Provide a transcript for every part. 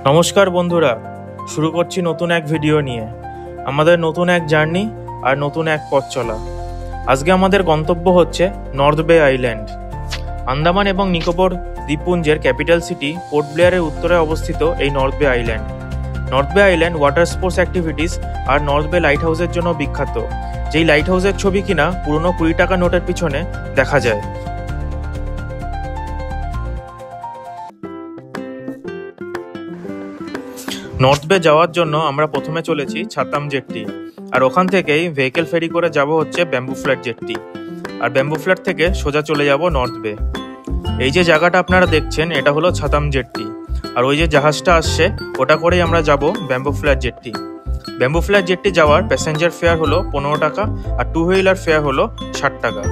নমস্কার বন্ধুরা, শুরু করছি নতুন এক ভিডিও নিয়ে। আমাদের নতুন এক জার্নি আর নতুন এক পথ চলা। আজকে আমাদের গন্তব্য হচ্ছে নর্থ বে আইল্যান্ড। আন্দামান এবং নিকোবর দ্বীপপুঞ্জের ক্যাপিটাল সিটি পোর্ট ব্লেয়ারের উত্তরে অবস্থিত এই নর্থ বে আইল্যান্ড। নর্থ বে আইল্যান্ড ওয়াটার স্পোর্টস অ্যাক্টিভিটিস আর নর্থ বে লাইট হাউসের জন্য বিখ্যাত, যেই লাইট হাউসের ছবি কিনা পুরনো 20 টাকা নোটের পিছনে দেখা যায়। নর্থ বে যাওয়ার জন্য আমরা প্রথমে চলেছি ছাতাম জেট্টি, আর ওখান থেকেই ভেহিকেল ফেরি করে যাব হচ্ছে ব্যাম্বু ফ্ল্যাট জেট্টি, আর ব্যাম্বু ফ্ল্যাট থেকে সোজা চলে যাব নর্থ বে। এই যে জায়গাটা আপনারা দেখছেন এটা হলো ছাতাম জেট্টি, আর ওই যে জাহাজটা আসছে ওটা করেই আমরা যাব bamboo flat Jaitley. Bamboo flat Jaitley যাওয়ার প্যাসেঞ্জার ফেয়ার হলো 15 টাকা, আর টু হুইলার ফেয়ার হলো 60 টাকা।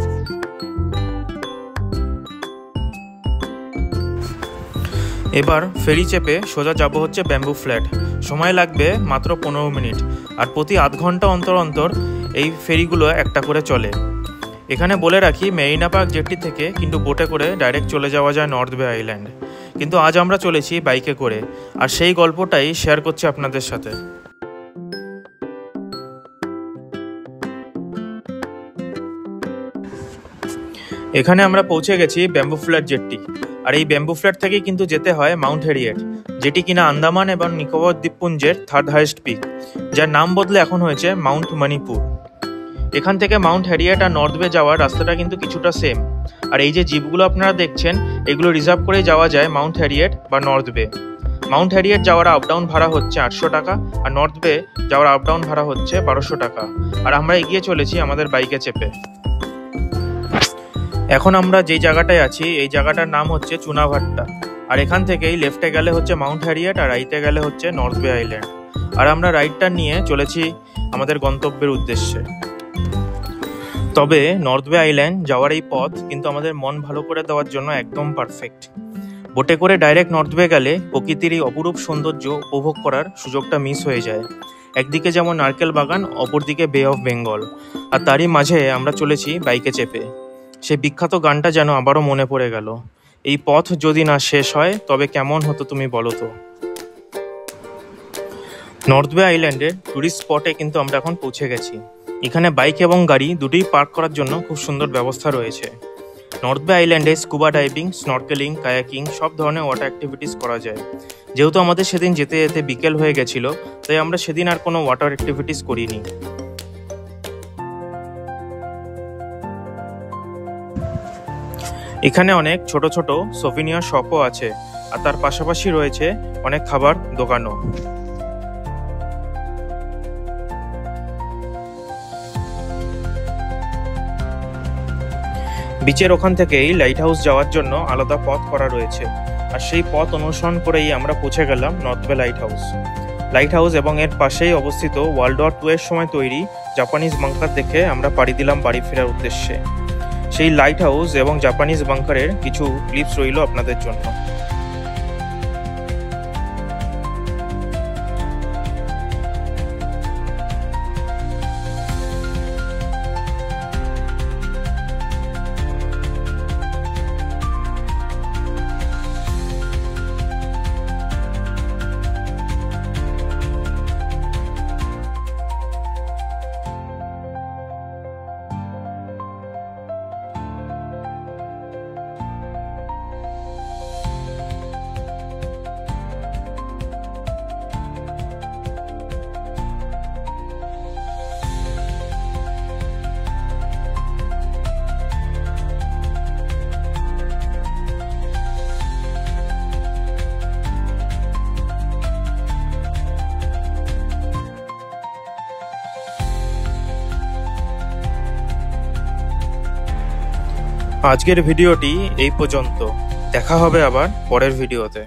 এবার ফেরি চেপে সোজা যাব হচ্ছে ব্যাম্বু ফ্ল্যাট। সময় লাগবে মাত্র 15 মিনিট, আর প্রতি আধ ঘন্টা অন্তর অন্তর এই ফেরিগুলো একটা করে চলে। এখানে বলে রাখি, মেরিনা পার্ক জেট্টি থেকে কিন্তু বোটে করে ডাইরেক্ট চলে যাওয়া যায় নর্থ বে আইল্যান্ড, কিন্তু আজ আমরা চলেছি বাইকে করে, আর সেই গল্পটাই শেয়ার করছি আপনাদের সাথে। এখানে আমরা পৌঁছে গেছি ব্যাম্বু ফ্ল্যাট জেট্টি, আর এই ব্যাম্বু ফ্ল্যাট থেকে কিন্তু যেতে হয় মাউন্ট হ্যারিয়েট, যেটি কিনা আন্দামান এবং নিকোবর দ্বীপপুঞ্জের 3rd হাইয়েস্ট পিক, যার নাম বদলে এখন হয়েছে মাউন্ট মণিপুর। এখান থেকে মাউন্ট হ্যারিয়েট আর নর্থ বে যাওয়ার রাস্তাটা কিন্তু কিছুটা সেম, আর এই যে জিপগুলো আপনারা দেখছেন এগুলো রিজার্ভ করে যাওয়া যায় মাউন্ট হ্যারিয়েট বা নর্থ বে। মাউন্ট হ্যারিয়েট যাওয়ার আপ ডাউন ভাড়া হচ্ছে 800 টাকা, আর নর্থ বে যাওয়ার আপ ডাউন ভাড়া হচ্ছে 1200 টাকা। আর আমরা এগিয়ে চলেছি আমাদের বাইকে চেপে। এখন আমরা যেই জায়গাটায় আছি এই জায়গাটার নাম হচ্ছে চুনাভাট্টা, আর এখান থেকেই লেফটে গেলে হচ্ছে মাউন্ট হ্যারিয়েট, আর রাইটে গেলে হচ্ছে নর্থ বে আইল্যান্ড। আর আমরা রাইটটা নিয়ে চলেছি আমাদের গন্তব্যের উদ্দেশ্যে। তবে নর্থ বে আইল্যান্ড যাওয়ার এই পথ কিন্তু আমাদের মন ভালো করে দেওয়ার জন্য একদম পারফেক্ট। বোটে করে ডাইরেক্ট নর্থ বে গেলে প্রকৃতির এই অপরূপ সৌন্দর্য উপভোগ করার সুযোগটা মিস হয়ে যায়। একদিকে যেমন নারকেল বাগান, অপরদিকে বে অফ বেঙ্গল, আর তারই মাঝে আমরা চলেছি বাইকে চেপে। সেই বিখ্যাত গানটা যেন আবারও মনে পড়ে গেল, এই পথ যদি না শেষ হয় তবে কেমন হতো তুমি বলো তো। নর্থ বে আইল্যান্ডের টুরিস্ট স্পটে কিন্তু আমরা এখন পৌঁছে গেছি। এখানে বাইক এবং গাড়ি দুটোই পার্ক করার জন্য খুব সুন্দর ব্যবস্থা রয়েছে। নর্থ বে আইল্যান্ডে স্কুবা ডাইভিং, স্নরকেলিং, কায়াকিং সব ধরনের ওয়াটার অ্যাক্টিভিটিস করা যায়। যেহেতু আমাদের সেদিন যেতে যেতে বিকেল হয়ে গেছিল, তাই আমরা সেদিন আর কোনো ওয়াটার অ্যাক্টিভিটিস করিনি। এখানে অনেক ছোট ছোট সোভিনিয়ার শপও আছে, আর তার পাশাপাশি রয়েছে অনেক খাবার দোকানও। বিচের ওখান থেকেই লাইট হাউস যাওয়ার জন্য আলাদা পথ করা রয়েছে, আর সেই পথ অনুসরণ করেই আমরা পৌঁছে গেলাম নর্থ বে লাইট হাউস। লাইট হাউস এবং এর পাশেই অবস্থিত ওয়ার্ল্ড ওয়ার 2 এর সময় তৈরি জাপানিজ বাংকার দেখে আমরা পাড়ি দিলাম বাড়ি ফেরার উদ্দেশ্যে। সেই লাইট হাউস এবং জাপানিজ বাংকারের কিছু ক্লিপস রইল আপনাদের জন্য। আজকের ভিডিওটি এই পর্যন্ত, দেখা হবে আবার পরের ভিডিওতে।